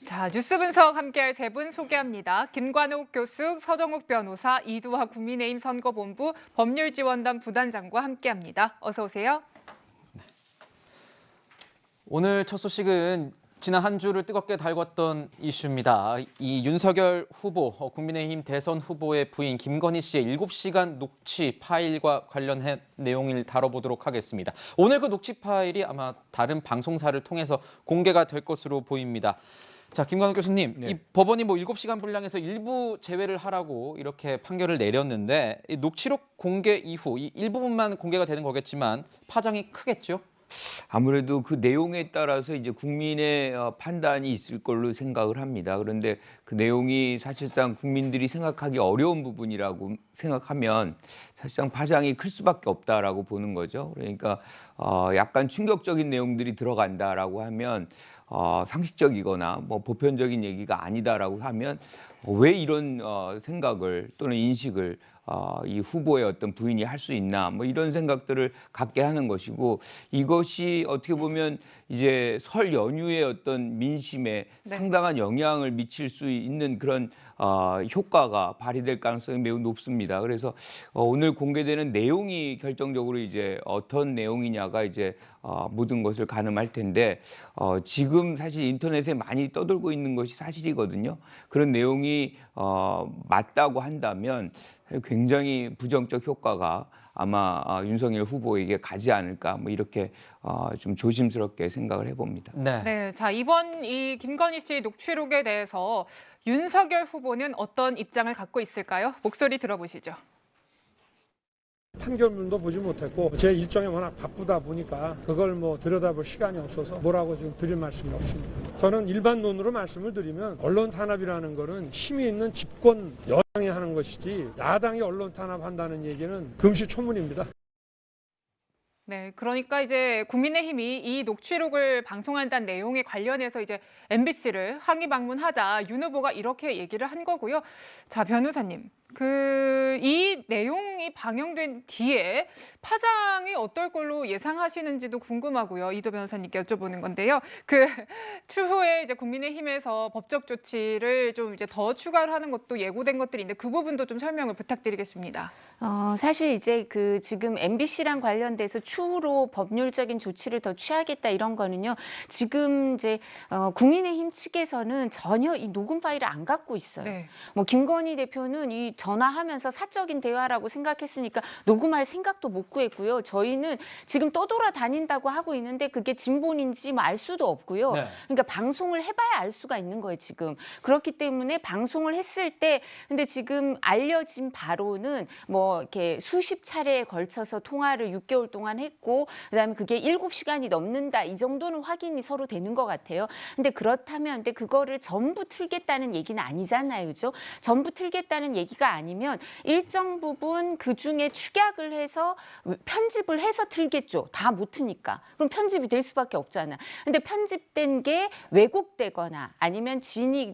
자, 뉴스 분석 함께할 세 분 소개합니다. 김관욱 교수, 서정욱 변호사, 이두화 국민의힘 선거본부 법률지원단 부단장과 함께합니다. 어서 오세요. 오늘 첫 소식은 지난 한 주를 뜨겁게 달궜던 이슈입니다. 이 윤석열 후보, 국민의힘 대선 후보의 부인 김건희 씨의 7시간 녹취 파일과 관련한 내용을 다뤄보도록 하겠습니다. 오늘 그 녹취 파일이 아마 다른 방송사를 통해서 공개가 될 것으로 보입니다. 자, 김관욱 교수님, 네. 이 법원이 7시간 분량에서 일부 제외를 하라고 이렇게 판결을 내렸는데 이 녹취록 공개 이후 이 일부분만 공개가 되는 거겠지만 파장이 크겠죠? 아무래도 그 내용에 따라서 이제 국민의 판단이 있을 걸로 생각을 합니다. 그런데 그 내용이 사실상 국민들이 생각하기 어려운 부분이라고 생각하면 사실상 파장이 클 수밖에 없다라고 보는 거죠. 그러니까 약간 충격적인 내용들이 들어간다라고 하면 상식적이거나 뭐 보편적인 얘기가 아니다라고 하면 왜 이런 생각을 또는 인식을 이 후보의 어떤 부인이 할 수 있나 뭐 이런 생각들을 갖게 하는 것이고, 이것이 어떻게 보면 이제 설 연휴의 어떤 민심에 상당한 영향을 미칠 수 있는 그런 효과가 발휘될 가능성이 매우 높습니다. 그래서 오늘 공개되는 내용이 결정적으로 이제 어떤 내용이냐가 이제 모든 것을 가늠할 텐데, 지금 사실 인터넷에 많이 떠돌고 있는 것이 사실이거든요. 그런 내용이 맞다고 한다면 굉장히 부정적 효과가 아마 윤석열 후보에게 가지 않을까, 뭐 이렇게 좀 조심스럽게 생각을 해봅니다. 네, 자, 이번 이 김건희 씨 녹취록에 대해서 윤석열 후보는 어떤 입장을 갖고 있을까요? 목소리 들어보시죠. 판결문도 보지 못했고 제 일정이 워낙 바쁘다 보니까 그걸 뭐 들여다볼 시간이 없어서 뭐라고 지금 드릴 말씀이 없습니다. 저는 일반론으로 말씀을 드리면 언론 탄압이라는 거는 힘이 있는 집권 여당이 하는 것이지 야당이 언론 탄압한다는 얘기는 금시초문입니다. 네, 그러니까 이제 국민의힘이 이 녹취록을 방송한다는 내용에 관련해서 이제 MBC를 항의 방문하자 윤 후보가 이렇게 얘기를 한 거고요. 자, 변호사님, 이 내용이 방영된 뒤에 파장이 어떨 걸로 예상하시는지도 궁금하고요. 이도 변호사님께 여쭤보는 건데요. 추후에 이제 국민의힘에서 법적 조치를 좀 이제 더 추가를 하는 것도 예고된 것들이 있는데 그 부분도 좀 설명을 부탁드리겠습니다. 사실 이제 지금 MBC랑 관련돼서 추후로 법률적인 조치를 더 취하겠다 이런 거는요. 지금 이제 국민의힘 측에서는 전혀 이 녹음 파일을 안 갖고 있어요. 네. 뭐 김건희 대표는 이 전화하면서 사적인 대화라고 생각했으니까 녹음할 생각도 못 구했고요. 저희는 지금 떠돌아다닌다고 하고 있는데 그게 진본인지 뭐 알 수도 없고요. 네. 그러니까 방송을 해봐야 알 수가 있는 거예요, 지금. 그렇기 때문에 방송을 했을 때 근데 지금 알려진 바로는 뭐 이렇게 수십 차례에 걸쳐서 통화를 6개월 동안 했고 그다음에 그게 7시간이 넘는다. 이 정도는 확인이 서로 되는 것 같아요. 근데 그렇다면 근데 그거를 전부 틀겠다는 얘기는 아니잖아요. 그죠? 전부 틀겠다는 얘기가 아니면 일정 부분 그중에 축약을 해서 편집을 해서 틀겠죠. 다 못 트니까. 그럼 편집이 될 수밖에 없잖아. 근데 편집된 게 왜곡되거나 아니면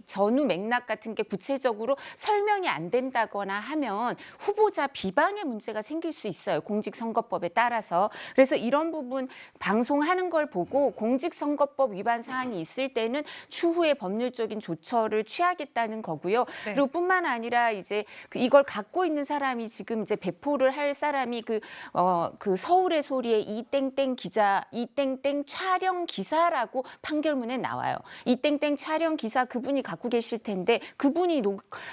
전후 맥락 같은 게 구체적으로 설명이 안 된다거나 하면 후보자 비방의 문제가 생길 수 있어요. 공직선거법에 따라서. 그래서 이런 부분 방송하는 걸 보고 공직선거법 위반 사항이 있을 때는 추후에 법률적인 조처를 취하겠다는 거고요. 네. 그리고 뿐만 아니라 이제 이걸 갖고 있는 사람이 지금 이제 배포를 할 사람이 서울의 소리의 이땡땡 기자, 이땡땡 촬영 기사라고 판결문에 나와요. 이땡땡 촬영 기사 그분이 갖고 계실 텐데 그분이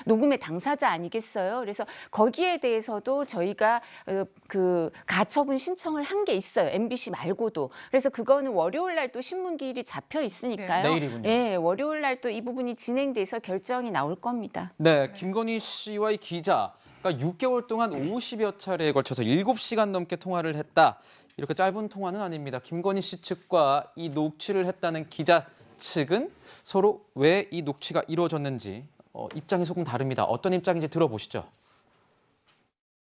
녹음의 당사자 아니겠어요? 그래서 거기에 대해서도 저희가 가처분 신청을 한 게 있어요. MBC 말고도. 그래서 그거는 월요일 날 또 신문기일이 잡혀 있으니까요. 네, 내일이군요. 네, 월요일 날 또 이 부분이 진행돼서 결정이 나올 겁니다. 네, 김건희 씨와 이 기자, 그러니까 6개월 동안 50여 차례에 걸쳐서 7시간 넘게 통화를 했다. 이렇게 짧은 통화는 아닙니다. 김건희 씨 측과 이 녹취를 했다는 기자 측은 서로 왜 이 녹취가 이루어졌는지 입장이 조금 다릅니다. 어떤 입장인지 들어보시죠.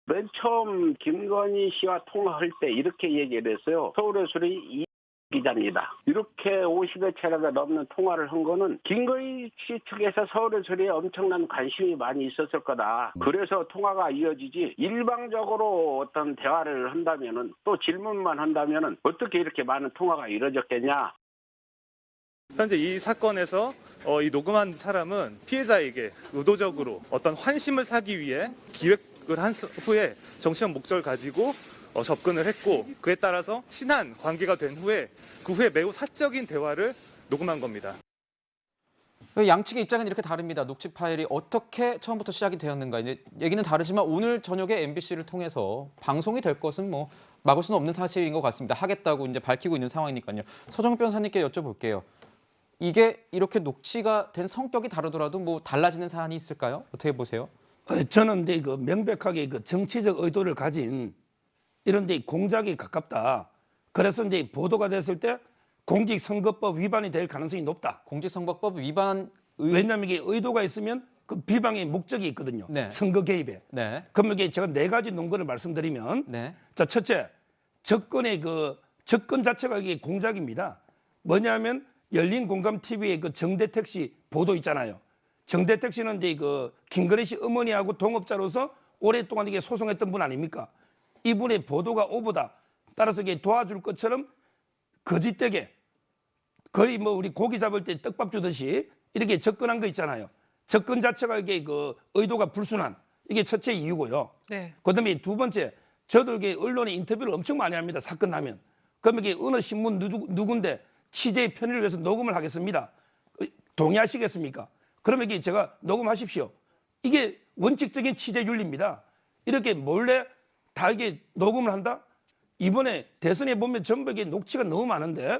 맨 처음 김건희 씨와 통화할 때 이렇게 얘기를 했어요. 서울의 소리 이 기자입니다. 이렇게 50여 차례가 넘는 통화를 한 거는 김건희 씨 측에서 서울의 소리에 엄청난 관심이 많이 있었을 거다. 그래서 통화가 이어지지 일방적으로 어떤 대화를 한다면은 또 질문만 한다면은 어떻게 이렇게 많은 통화가 이루어졌겠냐. 현재 이 사건에서 이 녹음한 사람은 피해자에게 의도적으로 어떤 환심을 사기 위해 기획을 한 후에 정치적 목적을 가지고 접근을 했고, 그에 따라서 친한 관계가 된 후에 그 후에 매우 사적인 대화를 녹음한 겁니다. 양측의 입장은 이렇게 다릅니다. 녹취 파일이 어떻게 처음부터 시작이 되었는가. 이제 얘기는 다르지만 오늘 저녁에 MBC를 통해서 방송이 될 것은 뭐 막을 수는 없는 사실인 것 같습니다. 하겠다고 이제 밝히고 있는 상황이니까요. 서정욱 변호사님께 여쭤볼게요. 이게 이렇게 녹취가 된 성격이 다르더라도 뭐 달라지는 사안이 있을까요? 어떻게 보세요? 저는 이제 그 명백하게 그 정치적 의도를 가진 이런 데 공작이 가깝다. 그래서 이제 보도가 됐을 때 공직선거법 위반이 될 가능성이 높다. 공직선거법 위반 왜냐하면 이게 의도가 있으면 그 비방의 목적이 있거든요. 네. 선거 개입에. 네. 그럼 이게 제가 4가지 논거를 말씀드리면, 네. 자, 첫째, 접근의 그 접근 자체가 이게 공작입니다. 뭐냐면 열린 공감 TV의 그 정대택 씨 보도 있잖아요. 정대택 씨는 이제 그 김건희 씨 어머니하고 동업자로서 오랫동안 이게 소송했던 분 아닙니까? 이분의 보도가 오보다. 따라서 이게 도와줄 것처럼 거짓되게 거의 뭐 우리 고기 잡을 때 떡밥 주듯이 이렇게 접근한 거 있잖아요. 접근 자체가 이게 그 의도가 불순한, 이게 첫째 이유고요. 네. 그다음에 두 번째, 저도 이게 언론에 인터뷰를 엄청 많이 합니다. 사건 나면. 그럼 이게 어느 신문 누군데 취재의 편의를 위해서 녹음을 하겠습니다. 동의하시겠습니까? 그러면 이게 제가 녹음하십시오. 이게 원칙적인 취재 윤리입니다. 이렇게 몰래 다 이게 녹음을 한다? 이번에 대선에 보면 전부 이게 녹취가 너무 많은데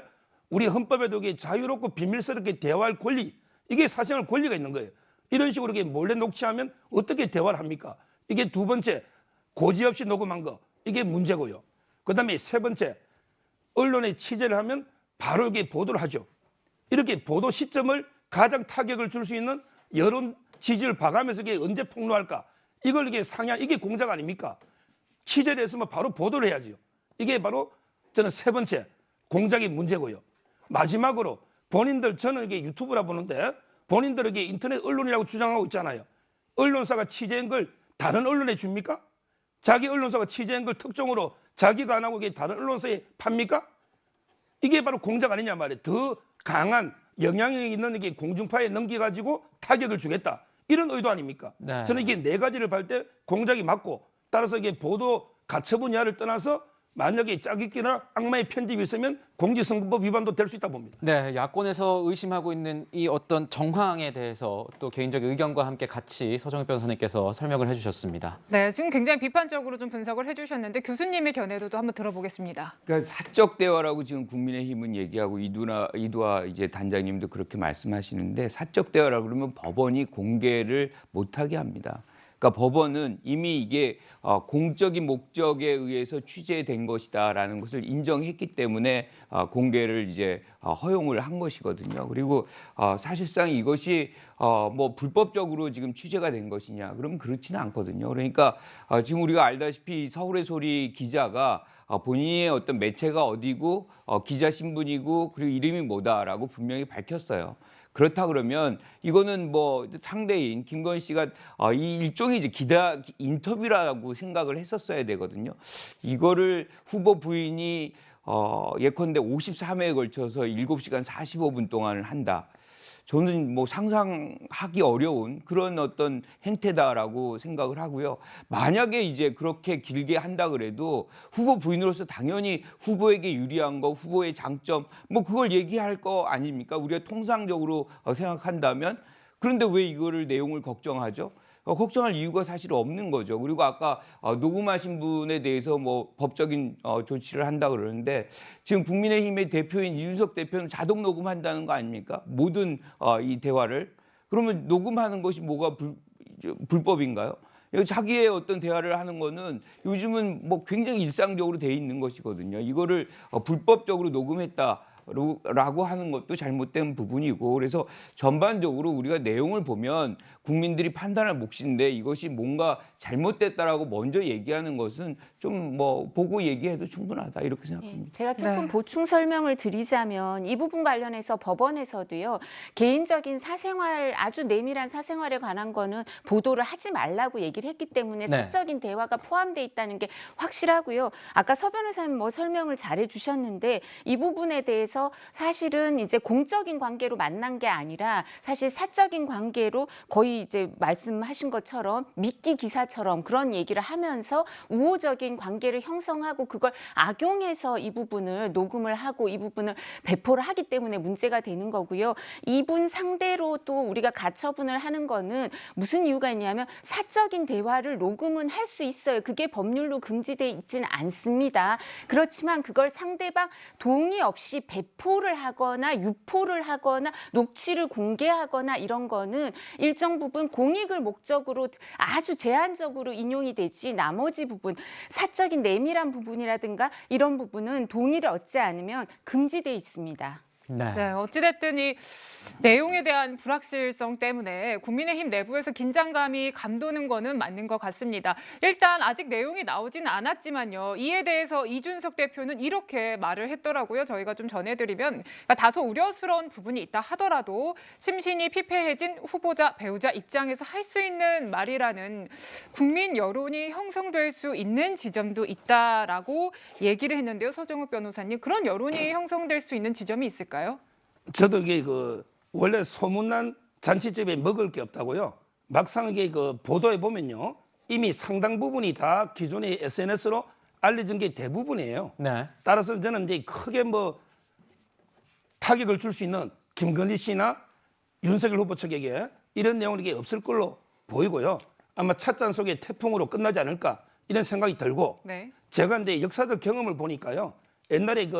우리 헌법에도 이게 자유롭고 비밀스럽게 대화할 권리, 이게 사생활 권리가 있는 거예요. 이런 식으로 이게 몰래 녹취하면 어떻게 대화를 합니까? 이게 두 번째, 고지 없이 녹음한 거, 이게 문제고요. 그다음에 세 번째, 언론에 취재를 하면 바로 이게 보도를 하죠. 이렇게 보도 시점을 가장 타격을 줄 수 있는 여론 지지를 봐가면서 이게 언제 폭로할까? 이걸 이게 상향, 이게 공작 아닙니까? 취재를 했으면 바로 보도를 해야죠. 이게 바로 저는 세 번째 공작의 문제고요. 마지막으로 본인들, 저는 이게 유튜브라 보는데 본인들에게 인터넷 언론이라고 주장하고 있잖아요. 언론사가 취재한 걸 다른 언론에 줍니까? 자기 언론사가 취재한 걸 특종으로 자기가 안 하고 이게 다른 언론사에 팝니까? 이게 바로 공작 아니냐 말이에요. 더 강한 영향력 있는 이게 공중파에 넘겨가지고 타격을 주겠다. 이런 의도 아닙니까? 네. 저는 이게 4가지를 볼 때 공작이 맞고, 따라서 이게 보도 가처 분야를 떠나서 만약에 짜깁기나 악마의 편집이 있으면 공직선거법 위반도 될 수 있다 봅니다. 네, 야권에서 의심하고 있는 이 어떤 정황에 대해서 또 개인적 의견과 함께 같이 서정욱 변호사님께서 설명을 해주셨습니다. 네, 지금 굉장히 비판적으로 좀 분석을 해주셨는데 교수님의 견해도 한번 들어보겠습니다. 그러니까 사적 대화라고 지금 국민의힘은 얘기하고 이두화 이제 단장님도 그렇게 말씀하시는데, 사적 대화라고 그러면 법원이 공개를 못하게 합니다. 그러니까 법원은 이미 이게 공적인 목적에 의해서 취재된 것이다라는 것을 인정했기 때문에 공개를 이제 허용을 한 것이거든요. 그리고 사실상 이것이 뭐 불법적으로 지금 취재가 된 것이냐? 그러면 그렇지는 않거든요. 그러니까 지금 우리가 알다시피 서울의 소리 기자가 본인의 어떤 매체가 어디고 기자 신분이고 그리고 이름이 뭐다라고 분명히 밝혔어요. 그렇다 그러면 이거는 뭐 상대인 김건희 씨가 이 일종의 이제 인터뷰라고 생각을 했었어야 되거든요. 이거를 후보 부인이 예컨대 53회에 걸쳐서 7시간 45분 동안을 한다. 저는 뭐 상상하기 어려운 그런 어떤 행태다라고 생각을 하고요. 만약에 이제 그렇게 길게 한다 그래도 후보 부인으로서 당연히 후보에게 유리한 거, 후보의 장점, 뭐 그걸 얘기할 거 아닙니까? 우리가 통상적으로 생각한다면. 그런데 왜 이거를 내용을 걱정하죠? 걱정할 이유가 사실 없는 거죠. 그리고 아까 녹음하신 분에 대해서 뭐 법적인 조치를 한다 그러는데, 지금 국민의힘의 대표인 이준석 대표는 자동 녹음한다는 거 아닙니까? 모든 이 대화를. 그러면 녹음하는 것이 뭐가 불법인가요? 자기의 어떤 대화를 하는 거는 요즘은 뭐 굉장히 일상적으로 돼 있는 것이거든요. 이거를 불법적으로 녹음했다. 라고 하는 것도 잘못된 부분이고, 그래서 전반적으로 우리가 내용을 보면 국민들이 판단할 몫인데 이것이 뭔가 잘못됐다라고 먼저 얘기하는 것은 좀 뭐 보고 얘기해도 충분하다 이렇게 생각합니다. 제가 조금 네. 보충 설명을 드리자면 이 부분 관련해서 법원에서도요, 개인적인 사생활, 아주 내밀한 사생활에 관한 거는 보도를 하지 말라고 얘기를 했기 때문에 네. 사적인 대화가 포함되어 있다는 게 확실하고요. 아까 서 변호사님 뭐 설명을 잘해 주셨는데 이 부분에 대해서 그래서 사실은 이제 공적인 관계로 만난 게 아니라 사실 사적인 관계로 거의 이제 말씀하신 것처럼 미끼 기사처럼 그런 얘기를 하면서 우호적인 관계를 형성하고 그걸 악용해서 이 부분을 녹음을 하고 이 부분을 배포를 하기 때문에 문제가 되는 거고요. 이분 상대로 또 우리가 가처분을 하는 거는 무슨 이유가 있냐면 사적인 대화를 녹음은 할 수 있어요. 그게 법률로 금지돼 있지는 않습니다. 그렇지만 그걸 상대방 동의 없이 배포를 하거나 유포를 하거나 녹취를 공개하거나 이런 거는 일정 부분 공익을 목적으로 아주 제한적으로 인용이 되지 나머지 부분 사적인 내밀한 부분이라든가 이런 부분은 동의를 얻지 않으면 금지돼 있습니다. 네, 어찌됐든 이 내용에 대한 불확실성 때문에 국민의힘 내부에서 긴장감이 감도는 거는 맞는 것 같습니다. 일단 아직 내용이 나오진 않았지만요. 이에 대해서 이준석 대표는 이렇게 말을 했더라고요. 저희가 좀 전해드리면 그러니까 다소 우려스러운 부분이 있다 하더라도 심신이 피폐해진 후보자, 배우자 입장에서 할 수 있는 말이라는 국민 여론이 형성될 수 있는 지점도 있다라고 얘기를 했는데요. 서정욱 변호사님, 그런 여론이 형성될 수 있는 지점이 있을까요? 저도 이게 원래 소문난 잔치집에 먹을 게 없다고요. 막상 이게 보도해 보면요, 이미 상당 부분이 다 기존의 SNS로 알려진 게 대부분이에요. 네. 따라서 저는 이제 크게 타격을 줄 수 있는 김건희 씨나 윤석열 후보 측에게 이런 내용은 이게 없을 걸로 보이고요. 아마 찻잔 속의 태풍으로 끝나지 않을까 이런 생각이 들고, 네. 제가 이제 역사적 경험을 보니까요. 옛날에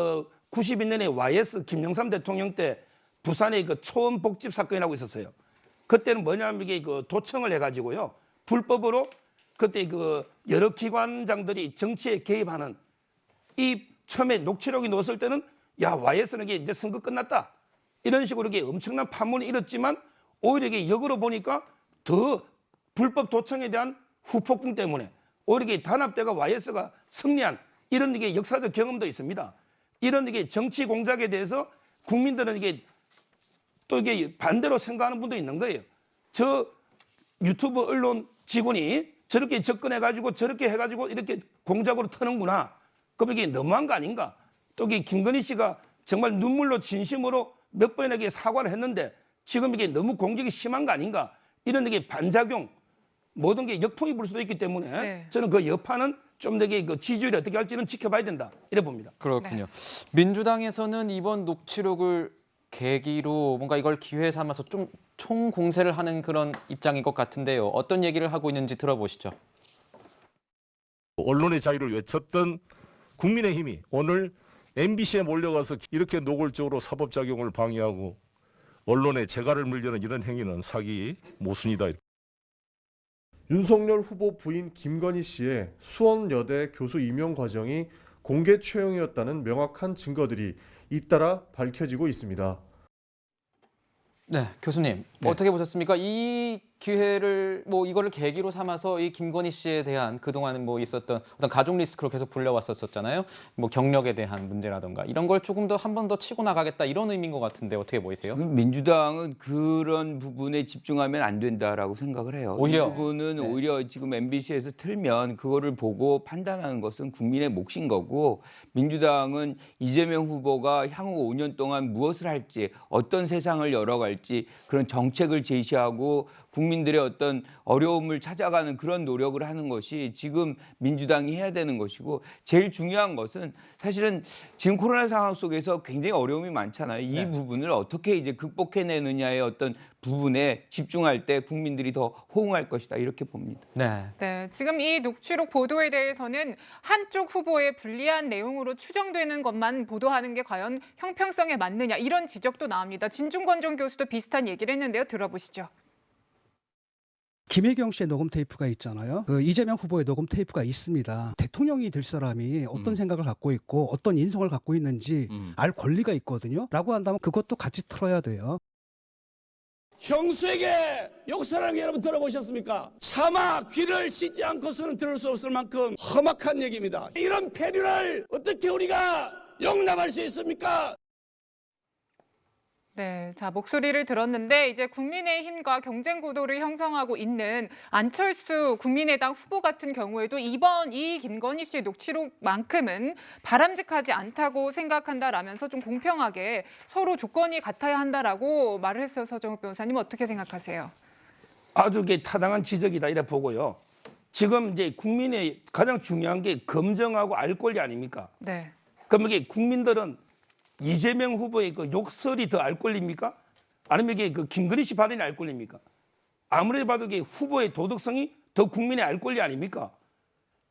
92년에 YS 김영삼 대통령 때 부산의 초원 복집 사건이라고 있었어요. 그때는 뭐냐면 이게 도청을 해가지고요. 불법으로 그때 여러 기관장들이 정치에 개입하는 이 처음에 녹취록이 나왔을 때는 야, YS는 이게 이제 선거 끝났다. 이런 식으로 이게 엄청난 판문이 일었지만 오히려 이게 역으로 보니까 더 불법 도청에 대한 후폭풍 때문에 오히려 이게 단합대가 YS가 승리한 이런 이게 역사적 경험도 있습니다. 이런 이게 정치 공작에 대해서 국민들은 이게 또 이게 반대로 생각하는 분도 있는 거예요. 저 유튜브 언론 직원이 저렇게 접근해가지고 저렇게 해가지고 이렇게 공작으로 터는구나. 그럼 이게 너무한 거 아닌가? 또 이게 김건희 씨가 정말 눈물로 진심으로 몇 번이나 사과를 했는데 지금 이게 너무 공격이 심한 거 아닌가? 이런 이게 반작용 모든 게 역풍이 불 수도 있기 때문에 네. 저는 그 여파는 좀 되게 지지율이 어떻게 할지는 지켜봐야 된다 이래 봅니다. 그렇군요. 민주당에서는 이번 녹취록을 계기로 뭔가 이걸 기회 삼아서 좀 총공세를 하는 그런 입장인 것 같은데요. 어떤 얘기를 하고 있는지 들어보시죠. 언론의 자유를 외쳤던 국민의힘이 오늘 MBC에 몰려가서 이렇게 노골적으로 사법작용을 방해하고 언론에 재갈을 물려는 이런 행위는 사기 모순이다. 윤석열 후보 부인 김건희 씨의 수원여대 교수 임용 과정이 공개 채용이었다는 명확한 증거들이 잇따라 밝혀지고 있습니다. 네, 교수님 어떻게 보셨습니까? 이 기회를 이거를 계기로 삼아서 이 김건희 씨에 대한 그동안 있었던 어떤 가족 리스크로 계속 불려왔었잖아요. 경력에 대한 문제라든가 이런 걸 조금 더 한 번 더 치고 나가겠다 이런 의미인 것 같은데 어떻게 보이세요? 민주당은 그런 부분에 집중하면 안 된다라고 생각을 해요. 오히려? 이 부분은 오히려 지금 MBC에서 틀면 그거를 보고 판단하는 것은 국민의 몫인 거고, 민주당은 이재명 후보가 향후 5년 동안 무엇을 할지, 어떤 세상을 열어갈지 그런 정책을 제시하고 국민들의 어떤 어려움을 찾아가는 그런 노력을 하는 것이 지금 민주당이 해야 되는 것이고, 제일 중요한 것은 사실은 지금 코로나 상황 속에서 굉장히 어려움이 많잖아요. 이 부분을 어떻게 이제 극복해내느냐의 어떤 부분에 집중할 때 국민들이 더 호응할 것이다 이렇게 봅니다. 네, 지금 이 녹취록 보도에 대해서는 한쪽 후보의 불리한 내용으로 추정되는 것만 보도하는 게 과연 형평성에 맞느냐 이런 지적도 나옵니다. 진중권 전 교수도 비슷한 얘기를 했는데요. 들어보시죠. 김혜경 씨의 녹음 테이프가 있잖아요. 이재명 후보의 녹음 테이프가 있습니다. 대통령이 될 사람이 어떤 생각을 갖고 있고 어떤 인성을 갖고 있는지 알 권리가 있거든요. 라고 한다면 그것도 같이 틀어야 돼요. 형수에게 욕설하는 게 여러분 들어보셨습니까? 차마 귀를 씻지 않고서는 들을 수 없을 만큼 험악한 얘기입니다. 이런 폐륜을 어떻게 우리가 용납할 수 있습니까? 네, 자, 목소리를 들었는데 이제 국민의힘과 경쟁 구도를 형성하고 있는 안철수 국민의당 후보 같은 경우에도 이번 이 김건희 씨의 녹취록만큼은 바람직하지 않다고 생각한다라면서 좀 공평하게 서로 조건이 같아야 한다라고 말을 했어요. 서정욱 변호사님 어떻게 생각하세요? 아주 이게 타당한 지적이다 이래 보고요. 지금 이제 국민의 가장 중요한 게 검증하고 알 권리 아닙니까? 네. 그럼 이게 국민들은 이재명 후보의 그 욕설이 더 알 권리입니까? 아니면 이게 그 김건희 씨 발언이 알 권리입니까? 아무리 봐도 이게 후보의 도덕성이 더 국민의 알 권리 아닙니까?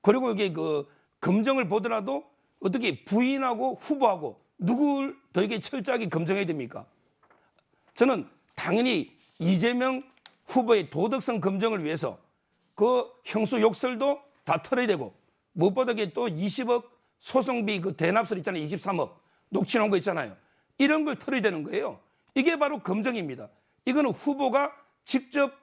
그리고 이게 그 검증을 보더라도 어떻게 부인하고 후보하고 누굴 더 이게 철저하게 검증해야 됩니까? 저는 당연히 이재명 후보의 도덕성 검증을 위해서 그 형수 욕설도 다 털어야 되고 무엇보다 또 20억 소송비 그 대납설 있잖아요. 23억 녹취 놓은 거 있잖아요. 이런 걸 털어야 되는 거예요. 이게 바로 검증입니다. 이거는 후보가 직접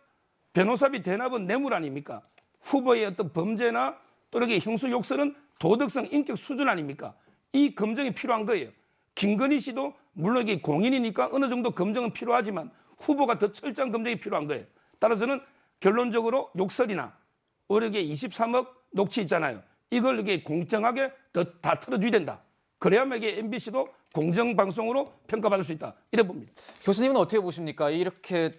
변호사비 대납은 뇌물 아닙니까? 후보의 어떤 범죄나 또 이렇게 형수 욕설은 도덕성 인격 수준 아닙니까? 이 검증이 필요한 거예요. 김건희 씨도 물론 이게 공인이니까 어느 정도 검증은 필요하지만 후보가 더 철저한 검증이 필요한 거예요. 따라서 저는 결론적으로 욕설이나 이렇게 23억 녹취 있잖아요. 이걸 이렇게 공정하게 다 털어줘야 된다. 그래야만 이게 MBC도 공정방송으로 평가받을 수 있다. 이래 봅니다. 교수님은 어떻게 보십니까? 이렇게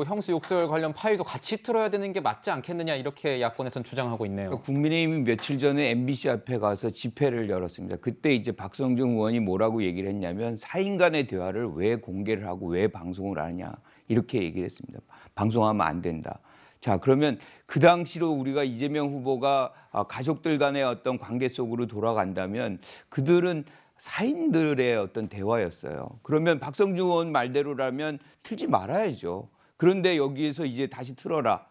형수 욕설 관련 파일도 같이 틀어야 되는 게 맞지 않겠느냐 이렇게 야권에선 주장하고 있네요. 국민의힘이 며칠 전에 MBC 앞에 가서 집회를 열었습니다. 그때 이제 박성중 의원이 뭐라고 얘기를 했냐면 사인 간의 대화를 왜 공개를 하고 왜 방송을 하느냐 이렇게 얘기를 했습니다. 방송하면 안 된다. 자, 그러면 그 당시로 우리가 이재명 후보가 가족들 간의 어떤 관계 속으로 돌아간다면 그들은 사인들의 어떤 대화였어요. 그러면 박성중 의원 말대로라면 틀지 말아야죠. 그런데 여기에서 이제 다시 틀어라.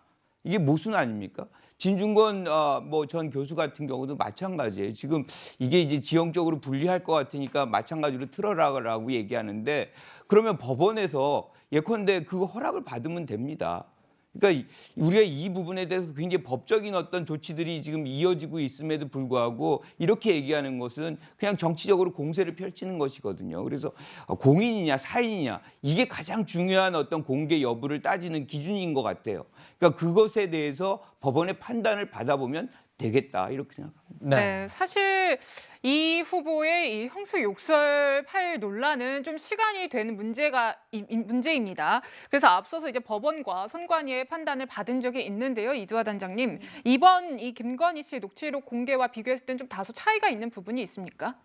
이게 모순 아닙니까? 진중권 전 교수 같은 경우도 마찬가지예요. 지금 이게 이제 지형적으로 불리할 것 같으니까 마찬가지로 틀어라라고 얘기하는데 그러면 법원에서 예컨대 그 허락을 받으면 됩니다. 그러니까 우리가 이 부분에 대해서 굉장히 법적인 어떤 조치들이 지금 이어지고 있음에도 불구하고 이렇게 얘기하는 것은 그냥 정치적으로 공세를 펼치는 것이거든요. 그래서 공인이냐 사인이냐 이게 가장 중요한 어떤 공개 여부를 따지는 기준인 것 같아요. 그러니까 그것에 대해서 법원의 판단을 받아보면 되겠다 이렇게 생각합니다. 네, 사실 이 후보의 이 형수 욕설 파일 논란은 좀 시간이 되는 문제입니다. 그래서 앞서서 이제 법원과 선관위의 판단을 받은 적이 있는데요, 이두하 단장님. 이번 이 김건희 씨의 녹취록 공개와 비교했을 때는 좀 다소 차이가 있는 부분이 있습니까?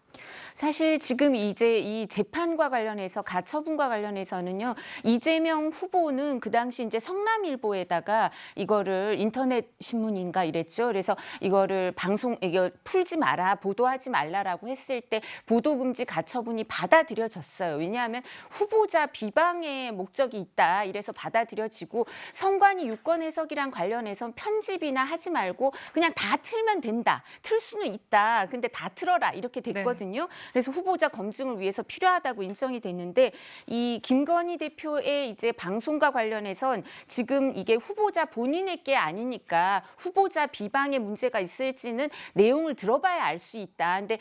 사실 지금 이제 이 재판과 관련해서 가처분과 관련해서는요, 이재명 후보는 그 당시 이제 성남일보에다가 이거를 인터넷 신문인가 이랬죠. 그래서 이거를 이거 풀지 마라, 보도하지 말라라고 했을 때 보도금지 가처분이 받아들여졌어요. 왜냐하면 후보자 비방의 목적이 있다. 이래서 받아들여지고 선관위 유권 해석이랑 관련해서 편집이나 하지 말고 그냥 다 틀면 된다. 틀 수는 있다. 근데 다 틀어라. 이렇게 됐거든요. 네. 그래서 후보자 검증을 위해서 필요하다고 인정이 됐는데 이 김건희 대표의 이제 방송과 관련해선 지금 이게 후보자 본인의 게 아니니까 후보자 비방의 문제가 있을지는 내용을 들어봐야 알 수 있다. 근데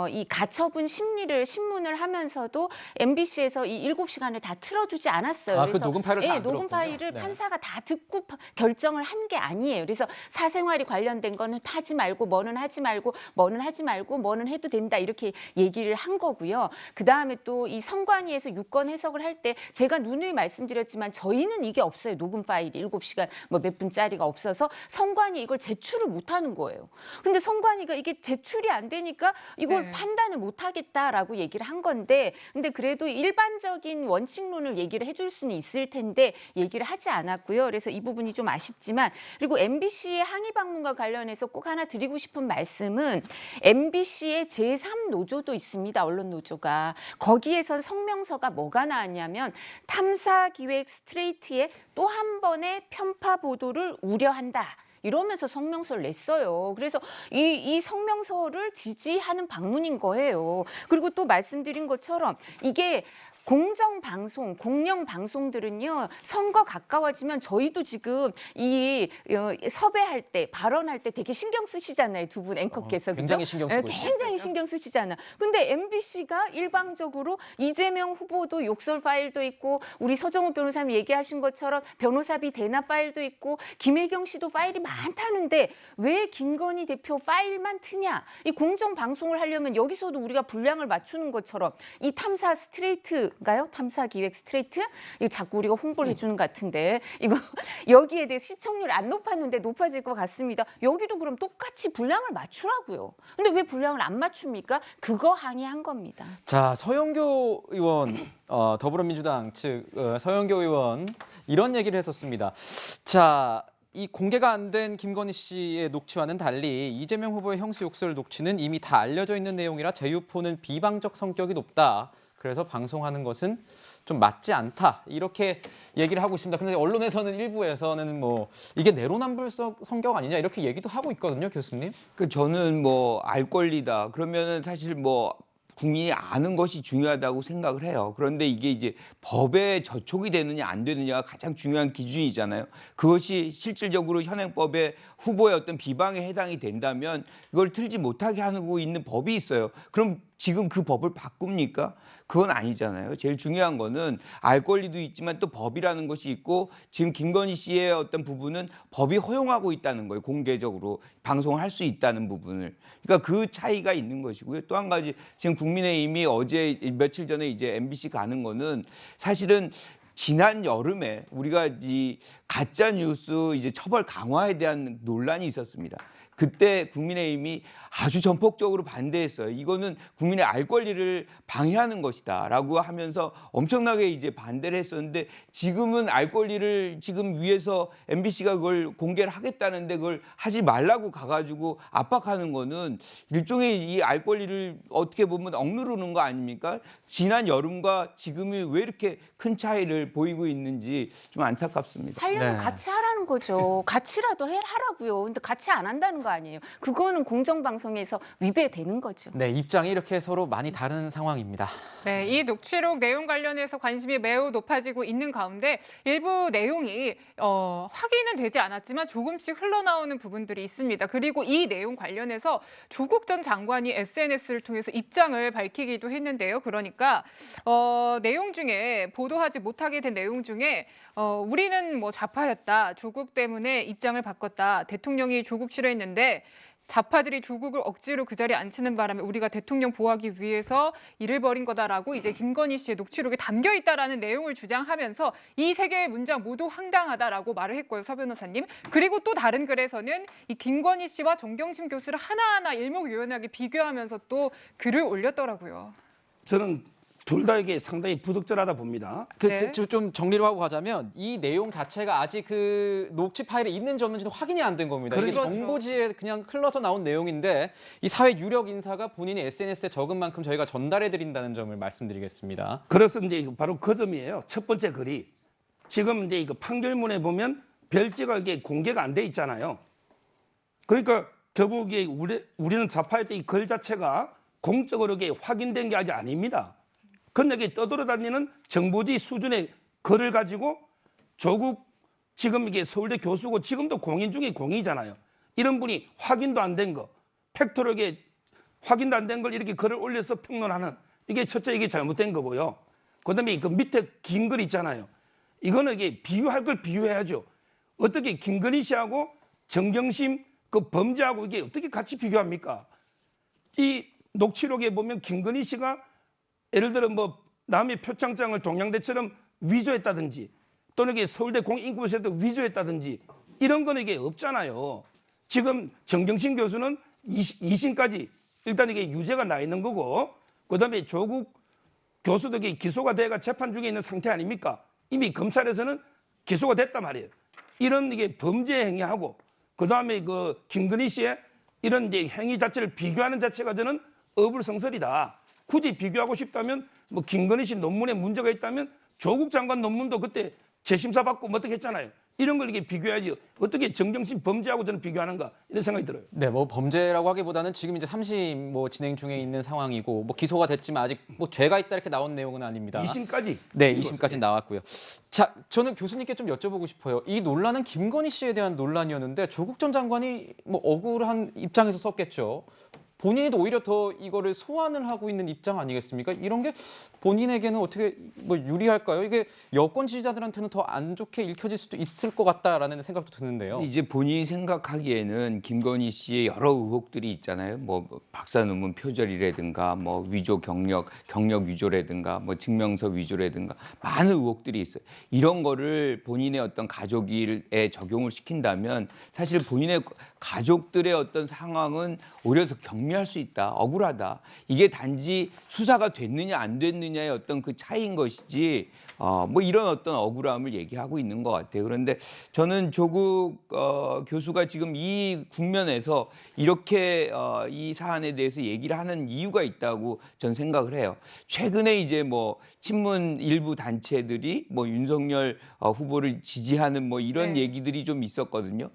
이 가처분 신문을 하면서도 MBC에서 이 7시간을 다 틀어주지 않았어요. 그래서 그 녹음 파일을 다 안 녹음 파일을 판사가 다 듣고 결정을 한 게 아니에요. 그래서 사생활이 관련된 거는 하지 말고 뭐는 하지 말고 뭐는 하지 말고 뭐는 해도 된다 이렇게 얘기를 한 거고요. 그다음에 또 이 선관위에서 유권 해석을 할 때 제가 누누이 말씀드렸지만 저희는 이게 없어요. 녹음 파일이 7시간 뭐 몇 분짜리가 없어서 선관위 이걸 제출을 못 하는 거예요. 근데 선관위가 이게 제출이 안 되니까 이걸 판단을 못 하겠다라고 얘기를 한 건데 근데 그래도 일반적인 원칙론을 얘기를 해줄 수는 있을 텐데 얘기를 하지 않았고요. 그래서 이 부분이 좀 아쉽지만 그리고 MBC의 항의 방문과 관련해서 꼭 하나 드리고 싶은 말씀은 MBC의 제3노조도 있습니다. 언론노조가. 거기에선 성명서가 뭐가 나왔냐면 탐사기획 스트레이트의 또 한 번의 편파 보도를 우려한다. 이러면서 성명서를 냈어요. 그래서 이 성명서를 지지하는 방문인 거예요. 그리고 또 말씀드린 것처럼 이게 공정 방송, 공영 방송들은요 선거 가까워지면 저희도 지금 이 섭외할 때 발언할 때 되게 신경 쓰시잖아요, 두 분 앵커께서. 굉장히 그죠? 신경 쓰고 있어요. 굉장히 신경 쓰시잖아. 근데 MBC가 일방적으로 이재명 후보도 욕설 파일도 있고 우리 서정우 변호사님 얘기하신 것처럼 변호사비 대납 파일도 있고 김혜경 씨도 파일이 많다는데 왜 김건희 대표 파일만 트냐? 이 공정 방송을 하려면 여기서도 우리가 분량을 맞추는 것처럼 이 탐사 스트레이트인가요? 탐사 기획 스트레이트? 이거 자꾸 우리가 홍보를 해주는 것 같은데 이거 여기에 대해 시청률 안 높았는데 높아질 것 같습니다. 여기도 그럼 똑같이 분량을 맞추라고요. 근데 왜 분량을 안 맞춥니까? 그거 항의한 겁니다. 자, 서영교 의원, 더불어민주당 측 서영교 의원 이런 얘기를 했었습니다. 자, 이 공개가 안 된 김건희 씨의 녹취와는 달리 이재명 후보의 형수 욕설 녹취는 이미 다 알려져 있는 내용이라 재유포는 비방적 성격이 높다. 그래서 방송하는 것은 좀 맞지 않다. 이렇게 얘기를 하고 있습니다. 그런데 언론에서는 일부에서는 뭐 이게 내로남불 성격 아니냐 이렇게 얘기도 하고 있거든요, 교수님. 저는 뭐 알 권리다. 그러면은 사실 뭐 국민이 아는 것이 중요하다고 생각을 해요. 그런데 이게 이제 법에 저촉이 되느냐 안 되느냐가 가장 중요한 기준이잖아요. 그것이 실질적으로 현행법의 후보의 어떤 비방에 해당이 된다면 이걸 틀지 못하게 하고 있는 법이 있어요. 그럼 지금 그 법을 바꿉니까? 그건 아니잖아요. 제일 중요한 거는 알 권리도 있지만 또 법이라는 것이 있고 지금 김건희 씨의 어떤 부분은 법이 허용하고 있다는 거예요. 공개적으로 방송할 수 있다는 부분을. 그러니까 그 차이가 있는 것이고요. 또 한 가지 지금 국민의힘이 어제 며칠 전에 이제 MBC 가는 거는 사실은 지난 여름에 우리가 이 가짜 뉴스 이제 처벌 강화에 대한 논란이 있었습니다. 그때 국민의힘이 아주 전폭적으로 반대했어요. 이거는 국민의 알 권리를 방해하는 것이다라고 하면서 엄청나게 이제 반대를 했었는데 지금은 알 권리를 지금 위에서 MBC가 그걸 공개를 하겠다는데 그걸 하지 말라고 가가지고 압박하는 거는 일종의 이 알 권리를 어떻게 보면 억누르는 거 아닙니까? 지난 여름과 지금이 왜 이렇게 큰 차이를 보이고 있는지 좀 안타깝습니다. 하려면 네. 같이 하라는 거죠. 같이라도 하라고요. 근데 같이 안 한다는 거 아니에요. 그거는 공정방송에서 위배되는 거죠. 네, 입장이 이렇게 서로 많이 다른 상황입니다. 네, 이 녹취록 내용 관련해서 관심이 매우 높아지고 있는 가운데 일부 내용이 확인은 되지 않았지만 조금씩 흘러나오는 부분들이 있습니다. 그리고 이 내용 관련해서 조국 전 장관이 SNS를 통해서 입장을 밝히기도 했는데요. 그러니까 내용 중에 보도하지 못하게 된 내용 중에 우리는 뭐 좌파였다. 조국 때문에 입장을 바꿨다. 대통령이 조국 싫어했는데 좌파들이 조국을 억지로 그 자리에 앉히는 바람에 우리가 대통령 보호하기 위해서 일을 벌인 거다라고 이제 김건희 씨의 녹취록에 담겨 있다라는 내용을 주장하면서 이 세 개의 문장 모두 황당하다라고 말을 했고요, 서 변호사님. 그리고 또 다른 글에서는 이 김건희 씨와 정경심 교수를 하나하나 일목요연하게 비교하면서 또 글을 올렸더라고요. 저는 둘 다 이게 상당히 부적절하다 봅니다. 네. 좀 정리를 하고 가자면 이 내용 자체가 아직 그 녹취 파일에 있는지 없는지도 확인이 안 된 겁니다. 이게 그렇죠. 정보지에 그냥 흘러서 나온 내용인데 이 사회 유력 인사가 본인이 SNS에 적은 만큼 저희가 전달해 드린다는 점을 말씀드리겠습니다. 그래서 이제 바로 그 점이에요. 첫 번째 글이 지금 이제 이거 판결문에 보면 별지가 이게 공개가 안 돼 있잖아요. 그러니까 결국 이게 우리는 좌파였던 이 글 자체가 공적으로 이게 확인된 게 아직 아닙니다. 그런데 이게 떠돌아다니는 정보지 수준의 글을 가지고 조국 지금 이게 서울대 교수고 지금도 공인 중에 공이잖아요. 이런 분이 확인도 안 된 거, 팩트로 이게 확인도 안 된 걸 이렇게 글을 올려서 평론하는 이게 첫째 이게 잘못된 거고요. 그다음에 그 밑에 긴 글 있잖아요. 이거는 이게 비유할 걸 비유해야죠. 어떻게 김건희 씨하고 정경심 그 범죄하고 이게 어떻게 같이 비교합니까? 이 녹취록에 보면 김건희 씨가 예를 들어 뭐 남의 표창장을 동양대처럼 위조했다든지 또는 이게 서울대 공인인권센터 위조했다든지 이런 거는 이게 없잖아요. 지금 정경심 교수는 2심까지 일단 이게 유죄가 나 있는 거고 그다음에 조국 교수도 이게 기소가 돼가 재판 중에 있는 상태 아닙니까? 이미 검찰에서는 기소가 됐단 말이에요. 이런 이게 범죄 행위하고 그다음에 그 김건희 씨의 이런 이제 행위 자체를 비교하는 자체가 저는 어불성설이다. 굳이 비교하고 싶다면 뭐 김건희 씨 논문에 문제가 있다면 조국 장관 논문도 그때 재심사 받고 뭐 어떻게 했잖아요. 이런 걸 이렇게 비교해야지 어떻게 정정신 범죄하고 저는 비교하는가 이런 생각이 들어요. 네, 뭐 범죄라고 하기보다는 지금 이제 3심 뭐 진행 중에 있는 상황이고 뭐 기소가 됐지만 아직 뭐 죄가 있다 이렇게 나온 내용은 아닙니다. 2심까지. 네, 2심까지 나왔고요. 자, 저는 교수님께 좀 여쭤보고 싶어요. 이 논란은 김건희 씨에 대한 논란이었는데 조국 전 장관이 뭐 억울한 입장에서 썼겠죠. 본인이 오히려 더 이거를 소환을 하고 있는 입장 아니겠습니까? 이런 게 본인에게는 어떻게 뭐 유리할까요? 이게 여권 지지자들한테는 더 안 좋게 읽혀질 수도 있을 것 같다라는 생각도 드는데요. 이제 본인이 생각하기에는 김건희 씨의 여러 의혹들이 있잖아요. 뭐 박사 논문 표절이라든가 뭐 위조 경력 위조라든가 뭐 증명서 위조라든가 많은 의혹들이 있어요. 이런 거를 본인의 어떤 가족에 적용을 시킨다면 사실 본인의 가족들의 어떤 상황은 오히려 더 경미할 수 있다. 억울하다. 이게 단지 수사가 됐느냐 안 됐느냐의 어떤 그 차이인 것이지 뭐 이런 어떤 억울함을 얘기하고 있는 것 같아요. 그런데 저는 조국 교수가 지금 이 국면에서 이렇게 이 사안에 대해서 얘기를 하는 이유가 있다고 저는 생각을 해요. 최근에 이제 뭐 친문 일부 단체들이 뭐 윤석열 후보를 지지하는 뭐 이런 네. 얘기들이 좀 있었거든요.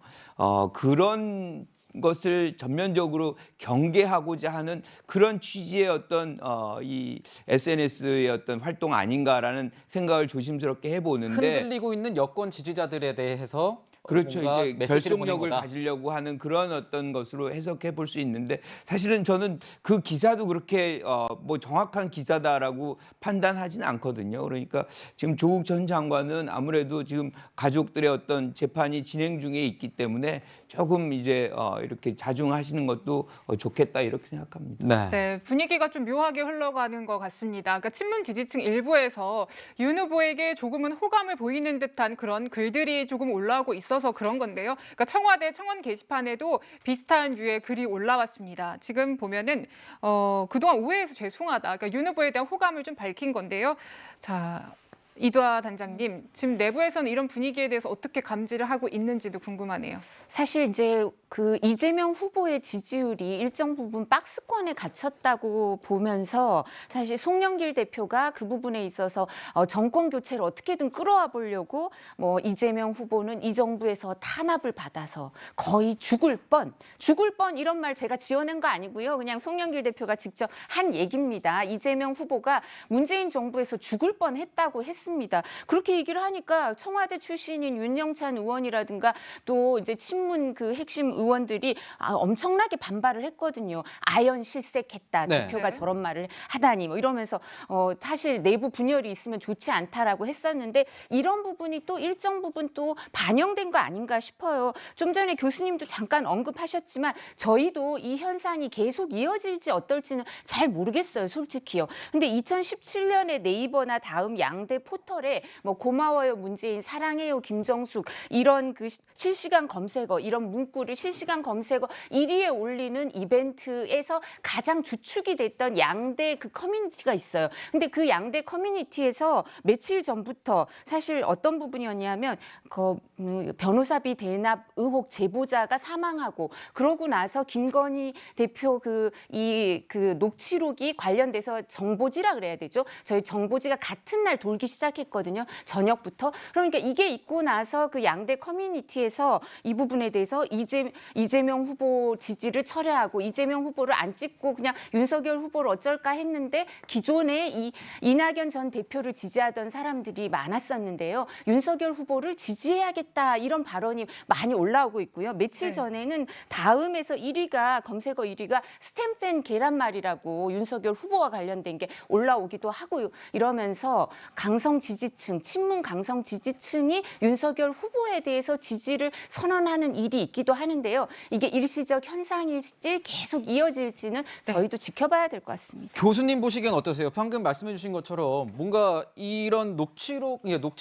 그런 것을 전면적으로 경계하고자 하는 그런 취지의 어떤 이 SNS의 어떤 활동 아닌가라는 생각을 조심스럽게 해보는데 흔들리고 있는 여권 지지자들에 대해서 그렇죠. 뭔가 이제 메시지를 보낸 결속력을 거다. 가지려고 하는 그런 어떤 것으로 해석해 볼 수 있는데 사실은 저는 그 기사도 그렇게 뭐 정확한 기사다라고 판단하지는 않거든요. 그러니까 지금 조국 전 장관은 아무래도 지금 가족들의 어떤 재판이 진행 중에 있기 때문에 조금 이제 이렇게 자중하시는 것도 좋겠다 이렇게 생각합니다. 네. 네, 분위기가 좀 묘하게 흘러가는 것 같습니다. 그러니까 친문 지지층 일부에서 윤 후보에게 조금은 호감을 보이는 듯한 그런 글들이 조금 올라오고 있어서 그런 건데요. 그러니까 청와대 청원 게시판에도 비슷한 류의 글이 올라왔습니다. 지금 보면은 그동안 오해해서 죄송하다. 그러니까 윤 후보에 대한 호감을 좀 밝힌 건데요. 자, 이두아 단장님, 지금 내부에서는 이런 분위기에 대해서 어떻게 감지를 하고 있는지도 궁금하네요. 사실 이제 그 이재명 후보의 지지율이 일정 부분 박스권에 갇혔다고 보면서 사실 송영길 대표가 그 부분에 있어서 정권 교체를 어떻게든 끌어와 보려고 뭐 이재명 후보는 이 정부에서 탄압을 받아서 거의 죽을 뻔 이런 말 제가 지어낸 거 아니고요. 그냥 송영길 대표가 직접 한 얘기입니다. 이재명 후보가 문재인 정부에서 죽을 뻔했다고 했습니다. 그렇게 얘기를 하니까 청와대 출신인 윤영찬 의원이라든가 또 이제 친문 그 핵심 의원들이 엄청나게 반발을 했거든요. 아연 실색했다. 네. 대표가 네. 저런 말을 하다니 뭐 이러면서 사실 내부 분열이 있으면 좋지 않다라고 했었는데 이런 부분이 또 일정 부분 또 반영된 거 아닌가 싶어요. 좀 전에 교수님도 잠깐 언급하셨지만 저희도 이 현상이 계속 이어질지 어떨지는 잘 모르겠어요. 솔직히요. 근데 2017년에 네이버나 다음 양대 포털에 뭐 고마워요 문재인, 사랑해요 김정숙 이런 그 실시간 검색어 이런 문구를 실시간 검색어 1위에 올리는 이벤트에서 가장 주축이 됐던 양대 그 커뮤니티가 있어요. 근데 그 양대 커뮤니티에서 며칠 전부터 사실 어떤 부분이었냐면 변호사비 대납 의혹 제보자가 사망하고 그러고 나서 김건희 대표 그 녹취록이 관련돼서 정보지라 그래야 되죠. 저희 정보지가 같은 날 돌기 시작했거든요. 저녁부터. 그러니까 이게 있고 나서 그 양대 커뮤니티에서 이 부분에 대해서 이재명 후보 지지를 철회하고 이재명 후보를 안 찍고 그냥 윤석열 후보를 어쩔까 했는데 기존에 이낙연 전 대표를 지지하던 사람들이 많았었는데요. 윤석열 후보를 지지해야겠다 이런 발언이 많이 올라오고 있고요. 며칠 전에는 다음에서 1위가 검색어 1위가 스탬팬 계란말이라고 윤석열 후보와 관련된 게 올라오기도 하고 이러면서 강성 지지층, 친문 강성 지지층이 윤석열 후보에 대해서 지지를 선언하는 일이 있기도 하는데요. 이게 일시적 현상일지 계속 이어질지는 저희도 지켜봐야 될 것 같습니다. 교수님 보시기엔 어떠세요? 방금 말씀해 주신 것처럼 뭔가 이런 녹취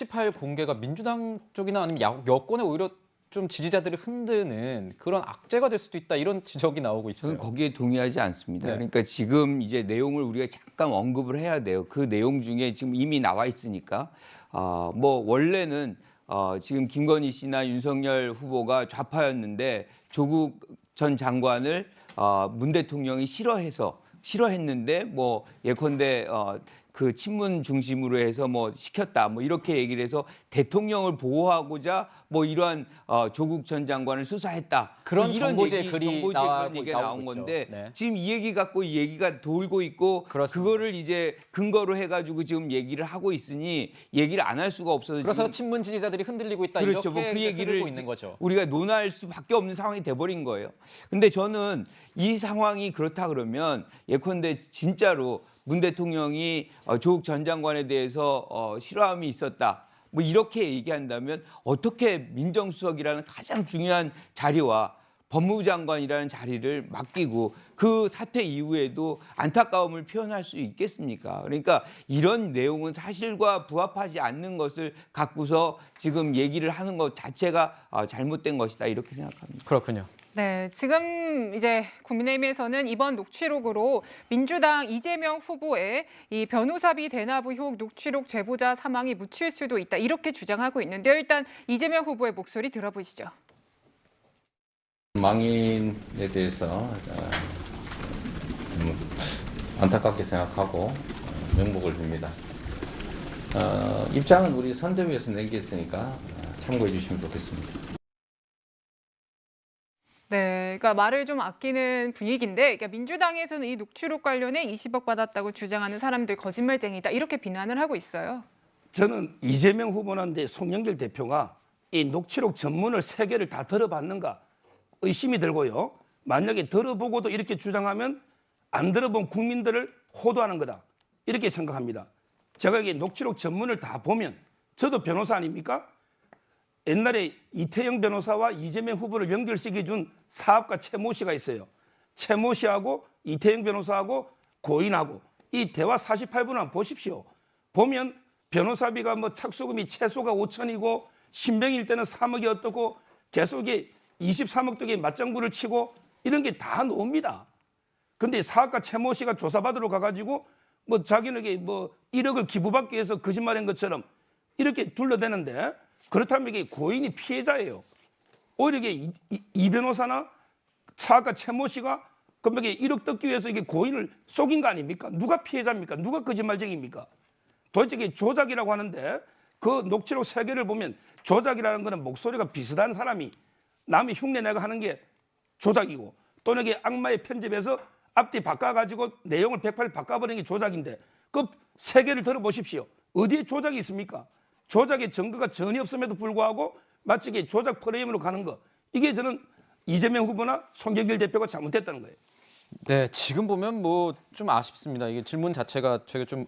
파일 공개가 민주당 쪽이나 아니면 여권에 오히려 좀 지지자들을 흔드는 그런 악재가 될 수도 있다 이런 지적이 나오고 있어요. 저는 거기에 동의하지 않습니다. 네. 그러니까 지금 이제 내용을 우리가 잠깐 언급을 해야 돼요. 그 내용 중에 지금 이미 나와 있으니까 뭐 원래는 지금 김건희 씨나 윤석열 후보가 좌파였는데 조국 전 장관을 문 대통령이 싫어했는데 뭐 예컨대 그 친문 중심으로 해서 뭐 시켰다 뭐 이렇게 얘기를 해서 대통령을 보호하고자 뭐 이러한 조국 전 장관을 수사했다 그런 이런 정보제 글이 그런 얘기가 나온 나오고 건데 있죠. 네. 지금 이 얘기 갖고 이 얘기가 돌고 있고 그렇습니다. 그거를 이제 근거로 해가지고 지금 얘기를 하고 있으니 얘기를 안 할 수가 없어서 그래서 지금 친문 지지자들이 흔들리고 있다 그렇죠. 이렇게 뭐 그 얘기를 흐르고 있는 거죠. 우리가 논할 수밖에 없는 상황이 돼버린 거예요. 근데 저는 이 상황이 그렇다 그러면 예컨대 진짜로 문 대통령이 조국 전 장관에 대해서 실화음이 있었다. 뭐 이렇게 얘기한다면 어떻게 민정수석이라는 가장 중요한 자리와 법무부 장관이라는 자리를 맡기고 그 사퇴 이후에도 안타까움을 표현할 수 있겠습니까? 그러니까 이런 내용은 사실과 부합하지 않는 것을 갖고서 지금 얘기를 하는 것 자체가 잘못된 것이다 이렇게 생각합니다. 그렇군요. 네, 지금 이제 국민의힘에서는 이번 녹취록으로 민주당 이재명 후보의 이 변호사비 대납 의혹 녹취록 제보자 사망이 묻힐 수도 있다 이렇게 주장하고 있는데요. 일단 이재명 후보의 목소리 들어보시죠. 망인에 대해서 안타깝게 생각하고 명복을 빕니다. 입장은 우리 선대위에서 내겠으니까 참고해 주시면 좋겠습니다. 네, 그러니까 말을 좀 아끼는 분위기인데, 그러니까 민주당에서는 이 녹취록 관련해 20억 받았다고 주장하는 사람들 거짓말쟁이다 이렇게 비난을 하고 있어요. 저는 이재명 후보나 송영길 대표가 이 녹취록 전문을 3개를 다 들어봤는가 의심이 들고요. 만약에 들어보고도 이렇게 주장하면 안 들어본 국민들을 호도하는 거다 이렇게 생각합니다. 제가 이 녹취록 전문을 다 보면 저도 변호사 아닙니까? 옛날에 이태영 변호사와 이재명 후보를 연결시켜준 사업가 최모 씨가 있어요. 최모 씨하고 이태영 변호사하고 고인하고 이 대화 48분을 한번 보십시오. 보면 변호사비가 뭐 착수금이 최소가 5천이고 신병일 때는 3억이 어떻고 계속 23억 쪽에 맞장구를 치고 이런 게 다 나옵니다. 근데 사업가 최모 씨가 조사받으러 가가지고 뭐 자기는 뭐 1억을 기부받기 위해서 거짓말한 것처럼 이렇게 둘러대는데 그렇다면 이게 고인이 피해자예요. 오히려 이게 이 변호사나 사업가 최모 씨가 그럼 이게 1억 뜯기 위해서 이게 고인을 속인 거 아닙니까? 누가 피해자입니까? 누가 거짓말쟁이입니까? 도대체 이게 조작이라고 하는데 그 녹취록 3개를 보면 조작이라는 거는 목소리가 비슷한 사람이 남이 흉내내고 하는 게 조작이고 또는 이게 악마의 편집에서 앞뒤 바꿔가지고 내용을 180 바꿔버리는 게 조작인데 그 3개를 들어보십시오. 어디에 조작이 있습니까? 조작의 증거가 전혀 없음에도 불구하고 마치 이게 조작 프레임으로 가는 거. 이게 저는 이재명 후보나 송영길 대표가 잘못했다는 거예요. 네, 지금 보면 뭐 좀 아쉽습니다. 이게 질문 자체가 되게 좀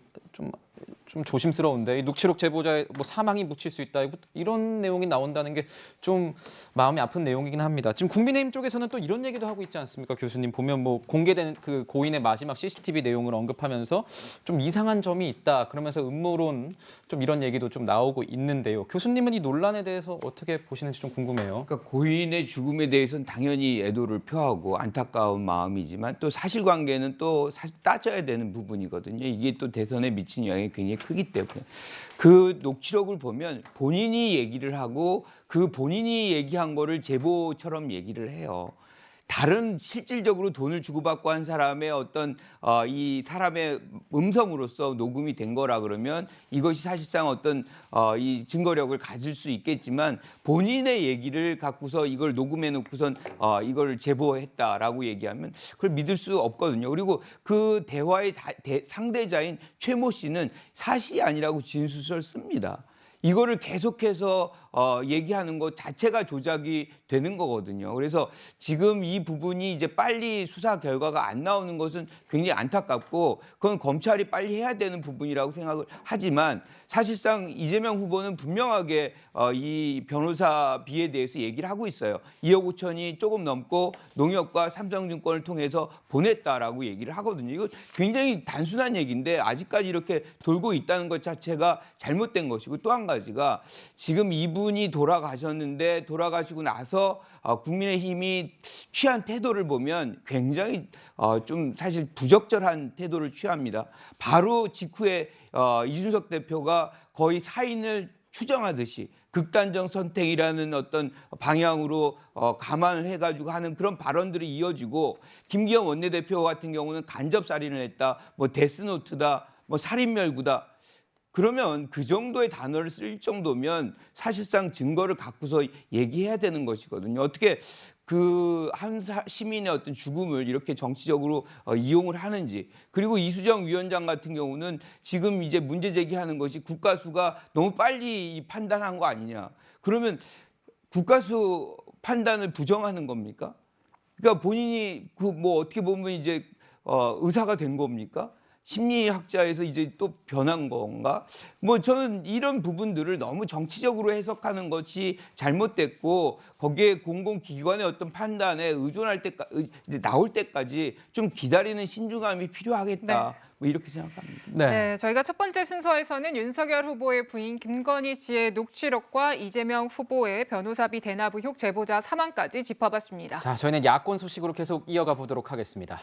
조심스러운데 이 녹취록 제보자의 뭐 사망이 묻힐 수 있다 이런 내용이 나온다는 게 좀 마음이 아픈 내용이긴 합니다. 지금 국민의힘 쪽에서는 또 이런 얘기도 하고 있지 않습니까, 교수님? 보면 뭐 공개된 그 고인의 마지막 CCTV 내용을 언급하면서 좀 이상한 점이 있다 그러면서 음모론 좀 이런 얘기도 좀 나오고 있는데요. 교수님은 이 논란에 대해서 어떻게 보시는지 좀 궁금해요. 그러니까 고인의 죽음에 대해서는 당연히 애도를 표하고 안타까운 마음이지만 또 사실관계는 또 사실 따져야 되는 부분이거든요. 이게 또 대선에 미친 영향이 굉장히 크기 때문에 그 녹취록을 보면 본인이 얘기를 하고 그 본인이 얘기한 거를 제보처럼 얘기를 해요. 다른 실질적으로 돈을 주고받고 한 사람의 어떤 이 사람의 음성으로서 녹음이 된 거라 그러면 이것이 사실상 어떤 이 증거력을 가질 수 있겠지만 본인의 얘기를 갖고서 이걸 녹음해 놓고선 이걸 제보했다라고 얘기하면 그걸 믿을 수 없거든요. 그리고 그 대화의 상대자인 최모 씨는 사실이 아니라고 진술서를 씁니다. 이거를 계속해서 얘기하는 것 자체가 조작이 되는 거거든요. 그래서 지금 이 부분이 이제 빨리 수사 결과가 안 나오는 것은 굉장히 안타깝고 그건 검찰이 빨리 해야 되는 부분이라고 생각을 하지만 사실상 이재명 후보는 분명하게 이 변호사비에 대해서 얘기를 하고 있어요. 2억 5천이 조금 넘고 농협과 삼성증권을 통해서 보냈다라고 얘기를 하거든요. 이거 굉장히 단순한 얘기인데 아직까지 이렇게 돌고 있다는 것 자체가 잘못된 것이고 또 한 가지가 지금 이분이 돌아가셨는데 돌아가시고 나서 국민의힘이 취한 태도를 보면 굉장히 좀 사실 부적절한 태도를 취합니다. 바로 직후에 이준석 대표가 거의 사인을 추정하듯이 극단적 선택이라는 어떤 방향으로 감안을 해가지고 하는 그런 발언들이 이어지고 김기현 원내대표 같은 경우는 간접살인을 했다, 뭐 데스노트다, 뭐 살인멸구다. 그러면 그 정도의 단어를 쓸 정도면 사실상 증거를 갖고서 얘기해야 되는 것이거든요. 어떻게 그 한 시민의 어떤 죽음을 이렇게 정치적으로 이용을 하는지. 그리고 이수정 위원장 같은 경우는 지금 이제 문제 제기하는 것이 국가수가 너무 빨리 판단한 거 아니냐. 그러면 국가수 판단을 부정하는 겁니까? 그러니까 본인이 그 뭐 어떻게 보면 이제 의사가 된 겁니까? 심리학자에서 이제 또 변한 건가? 뭐 저는 이런 부분들을 너무 정치적으로 해석하는 것이 잘못됐고 거기에 공공기관의 어떤 판단에 의존할 때까지 나올 때까지 좀 기다리는 신중함이 필요하겠다. 뭐 이렇게 생각합니다. 네, 저희가 첫 번째 순서에서는 윤석열 후보의 부인 김건희 씨의 녹취록과 이재명 후보의 변호사비 대납 의혹 제보자 사망까지 짚어봤습니다. 자, 저희는 야권 소식으로 계속 이어가 보도록 하겠습니다.